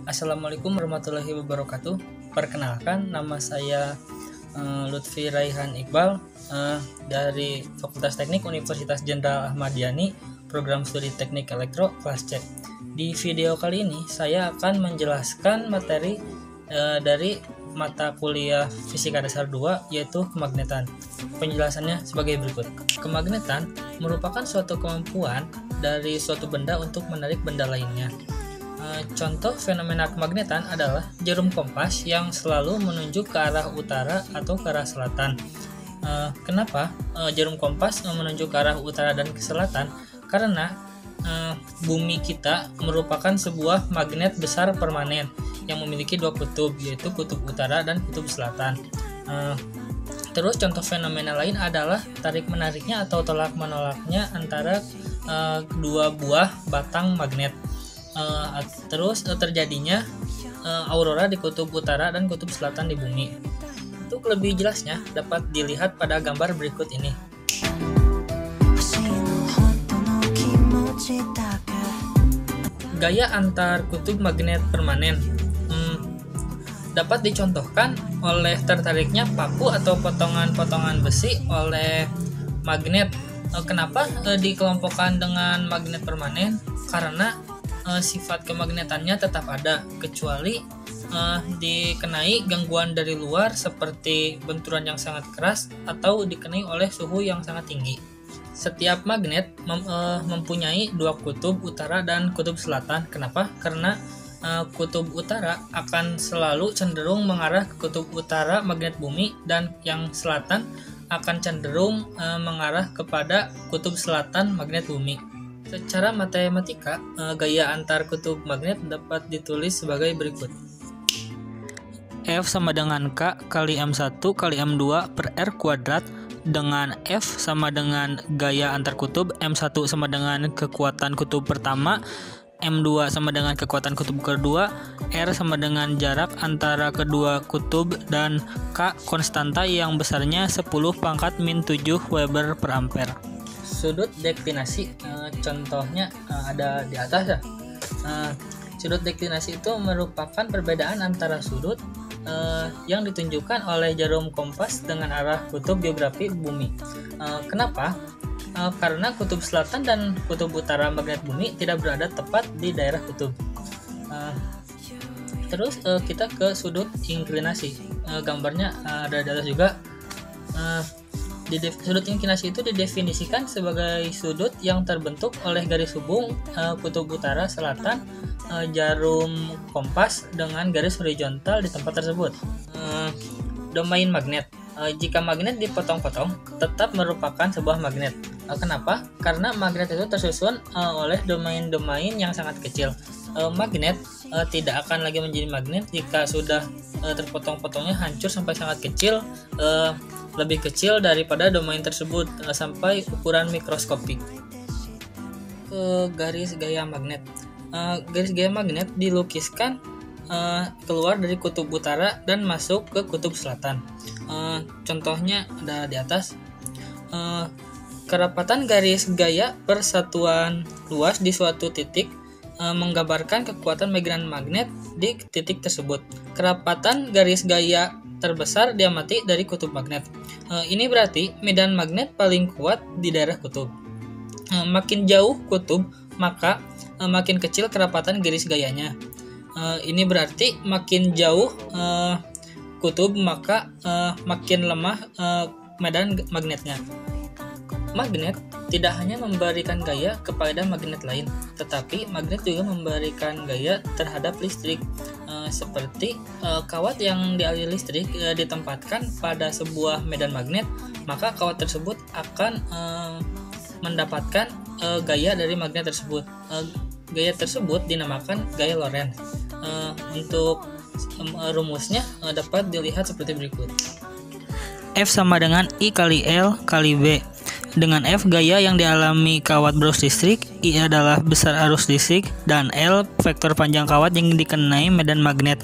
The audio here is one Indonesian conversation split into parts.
Assalamualaikum warahmatullahi wabarakatuh. Perkenalkan, nama saya Lutfi Raihan Iqbal dari Fakultas Teknik Universitas Jenderal Ahmad Yani, Program Studi Teknik Elektro kelas C. Di video kali ini saya akan menjelaskan materi dari mata kuliah Fisika Dasar 2, yaitu kemagnetan. Penjelasannya sebagai berikut. Kemagnetan merupakan suatu kemampuan dari suatu benda untuk menarik benda lainnya. Contoh fenomena kemagnetan adalah jarum kompas yang selalu menunjuk ke arah utara atau ke arah selatan. Kenapa jarum kompas menunjuk ke arah utara dan ke selatan? Karena bumi kita merupakan sebuah magnet besar permanen yang memiliki dua kutub, yaitu kutub utara dan kutub selatan. Terus contoh fenomena lain adalah tarik-menariknya atau tolak-menolaknya antara dua buah batang magnet. Terus terjadinya aurora di kutub utara dan kutub selatan di bumi. Untuk lebih jelasnya dapat dilihat pada gambar berikut ini. Gaya antar kutub magnet permanen dapat dicontohkan oleh tertariknya paku atau potongan-potongan besi oleh magnet. Kenapa dikelompokkan dengan magnet permanen? Karena sifat kemagnetannya tetap ada, kecuali dikenai gangguan dari luar seperti benturan yang sangat keras atau dikenai oleh suhu yang sangat tinggi. Setiap magnet mempunyai dua kutub, utara dan kutub selatan. Kenapa? Karena kutub utara akan selalu cenderung mengarah ke kutub utara magnet bumi, dan yang selatan akan cenderung mengarah kepada kutub selatan magnet bumi. Secara matematika, gaya antar kutub magnet dapat ditulis sebagai berikut. F sama dengan K kali M1 kali M2 per R kuadrat, dengan F sama dengan gaya antar kutub, M1 sama dengan kekuatan kutub pertama, M2 sama dengan kekuatan kutub kedua, R sama dengan jarak antara kedua kutub, dan K konstanta yang besarnya 10 pangkat min 7 Weber per ampere. Sudut deklinasi, contohnya ada di atas ya. Sudut deklinasi itu merupakan perbedaan antara sudut yang ditunjukkan oleh jarum kompas dengan arah kutub geografi bumi. Kenapa? Karena kutub selatan dan kutub utara magnet bumi tidak berada tepat di daerah kutub. Terus kita ke sudut inklinasi. Gambarnya ada di atas juga. Sudut inklinasi itu didefinisikan sebagai sudut yang terbentuk oleh garis hubung kutub utara selatan jarum kompas dengan garis horizontal di tempat tersebut. Domain magnet. Jika magnet dipotong-potong, tetap merupakan sebuah magnet. Kenapa? Karena magnet itu tersusun oleh domain-domain yang sangat kecil. Magnet tidak akan lagi menjadi magnet jika sudah terpotong-potongnya hancur sampai sangat kecil, lebih kecil daripada domain tersebut sampai ukuran mikroskopik. Garis gaya magnet. Garis gaya magnet dilukiskan keluar dari kutub utara dan masuk ke kutub selatan. Contohnya ada di atas. Kerapatan garis gaya persatuan luas di suatu titik menggambarkan kekuatan medan magnet di titik tersebut. Kerapatan garis gaya terbesar diamati dari kutub magnet. Ini berarti medan magnet paling kuat di daerah kutub. Makin jauh kutub, maka makin kecil kerapatan garis gayanya. Ini berarti makin jauh kutub, maka makin lemah medan magnetnya. Magnet tidak hanya memberikan gaya kepada magnet lain, tetapi magnet juga memberikan gaya terhadap listrik. Seperti kawat yang dialiri listrik ditempatkan pada sebuah medan magnet, maka kawat tersebut akan mendapatkan gaya dari magnet tersebut. Gaya tersebut dinamakan gaya Lorentz. Untuk rumusnya dapat dilihat seperti berikut. F sama dengan I kali L kali B. Dengan F gaya yang dialami kawat berarus listrik, I adalah besar arus listrik, dan L vektor panjang kawat yang dikenai medan magnet.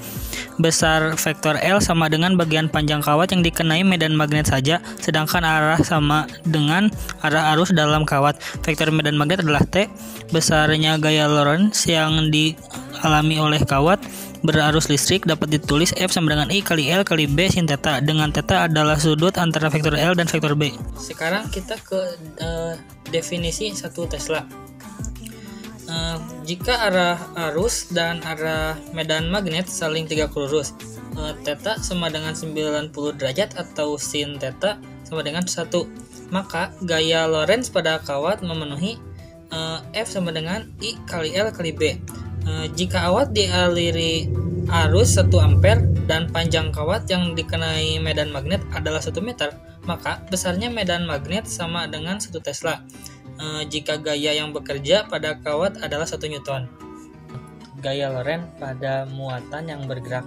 Besar vektor L sama dengan bagian panjang kawat yang dikenai medan magnet saja, sedangkan arah sama dengan arah arus dalam kawat. Vektor medan magnet adalah T. Besarnya gaya Lorentz yang dialami oleh kawat berarus listrik dapat ditulis F sama dengan I kali L kali B sin theta, dengan theta adalah sudut antara vektor L dan vektor B. Sekarang kita ke definisi 1 Tesla. Jika arah arus dan arah medan magnet saling tegak lurus, theta sama dengan 90 derajat atau sin theta sama dengan 1, maka gaya Lorentz pada kawat memenuhi F sama dengan I kali L kali B. Jika kawat dialiri arus 1 ampere dan panjang kawat yang dikenai medan magnet adalah 1 meter, maka besarnya medan magnet sama dengan 1 Tesla. Jika gaya yang bekerja pada kawat adalah 1 Newton. Gaya Lorentz pada muatan yang bergerak.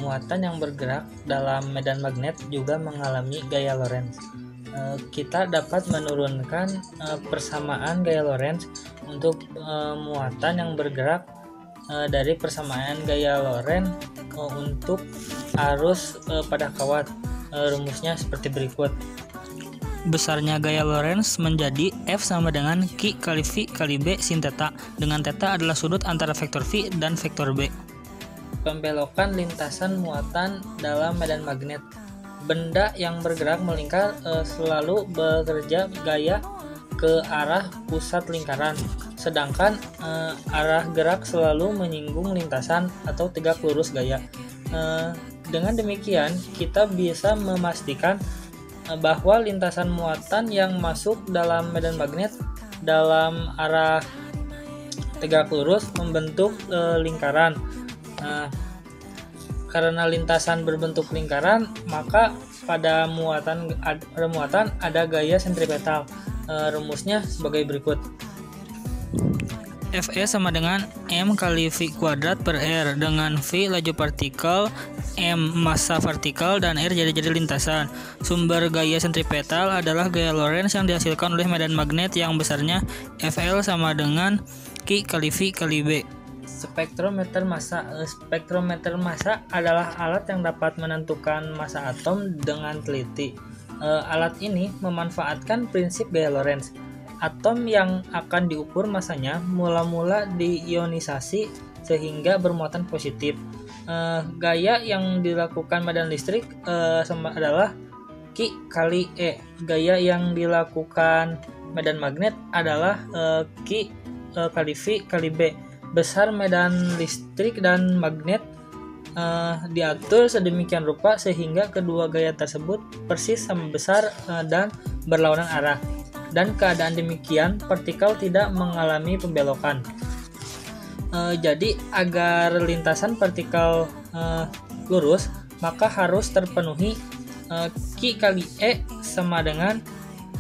Muatan yang bergerak dalam medan magnet juga mengalami gaya Lorentz. Kita dapat menurunkan persamaan gaya Lorentz untuk muatan yang bergerak dari persamaan gaya Lorentz untuk arus pada kawat. Rumusnya seperti berikut. Besarnya gaya Lorentz menjadi F sama dengan Q kali V kali B sin theta, dengan theta adalah sudut antara vektor V dan vektor B. Pembelokan lintasan muatan dalam medan magnet. Benda yang bergerak melingkar selalu bekerja gaya ke arah pusat lingkaran, sedangkan arah gerak selalu menyinggung lintasan atau tegak lurus gaya. Dengan demikian, kita bisa memastikan bahwa lintasan muatan yang masuk dalam medan magnet dalam arah tegak lurus membentuk lingkaran. Karena lintasan berbentuk lingkaran, maka pada muatan ada gaya sentripetal. Rumusnya sebagai berikut. Fe sama dengan M kali V kuadrat per R, dengan V laju partikel, M massa vertikal, dan R jadi lintasan. Sumber gaya sentripetal adalah gaya Lorentz yang dihasilkan oleh medan magnet yang besarnya Fl sama dengan Q kali V kali B. Spektrometer massa. Spektrometer massa adalah alat yang dapat menentukan massa atom dengan teliti. Alat ini memanfaatkan prinsip gaya Lorentz. Atom yang akan diukur masanya mula-mula diionisasi sehingga bermuatan positif. Gaya yang dilakukan medan listrik adalah Q kali E. Gaya yang dilakukan medan magnet adalah Q kali V kali B. Besar medan listrik dan magnet diatur sedemikian rupa sehingga kedua gaya tersebut persis sama besar dan berlawanan arah. Dan keadaan demikian, partikel tidak mengalami pembelokan. Jadi agar lintasan partikel lurus, maka harus terpenuhi Q kali E sama dengan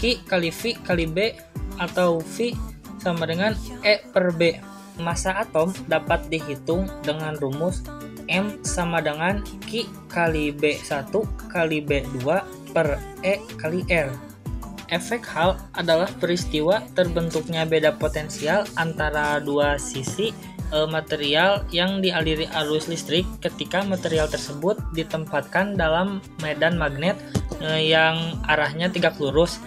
Q kali V kali B, atau V sama dengan E per B. Massa atom dapat dihitung dengan rumus M sama dengan Q kali B1 kali B2 per E kali R. Efek Hall adalah peristiwa terbentuknya beda potensial antara dua sisi material yang dialiri arus listrik ketika material tersebut ditempatkan dalam medan magnet yang arahnya tegak lurus,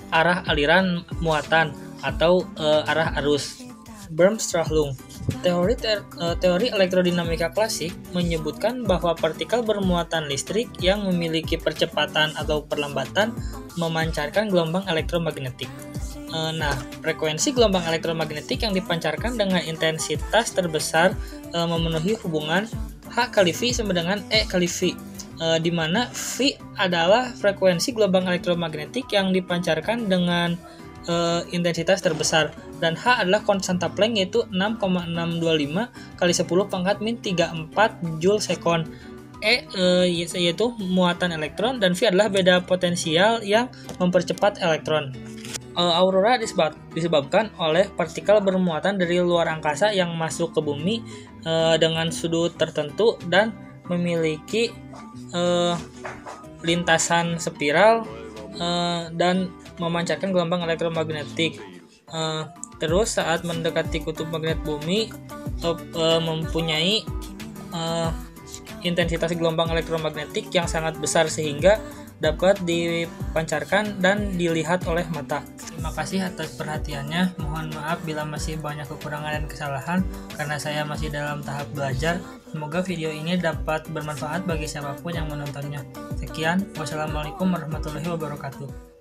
arah aliran muatan atau arah arus. Bremsstrahlung. Teori elektrodinamika klasik menyebutkan bahwa partikel bermuatan listrik yang memiliki percepatan atau perlambatan memancarkan gelombang elektromagnetik. Frekuensi gelombang elektromagnetik yang dipancarkan dengan intensitas terbesar memenuhi hubungan H kali V sama dengan E kali V, di mana V adalah frekuensi gelombang elektromagnetik yang dipancarkan dengan intensitas terbesar, dan H adalah konstanta Planck yaitu 6,625 kali 10 pangkat min 34 Joule sekon. Yaitu muatan elektron, dan V adalah beda potensial yang mempercepat elektron. Aurora disebabkan oleh partikel bermuatan dari luar angkasa yang masuk ke bumi dengan sudut tertentu dan memiliki lintasan spiral dan memancarkan gelombang elektromagnetik. Terus saat mendekati kutub magnet bumi mempunyai intensitas gelombang elektromagnetik yang sangat besar sehingga dapat dipancarkan dan dilihat oleh mata. Terima kasih atas perhatiannya. Mohon maaf bila masih banyak kekurangan dan kesalahan karena saya masih dalam tahap belajar. Semoga video ini dapat bermanfaat bagi siapapun yang menontonnya. Sekian, wassalamualaikum warahmatullahi wabarakatuh.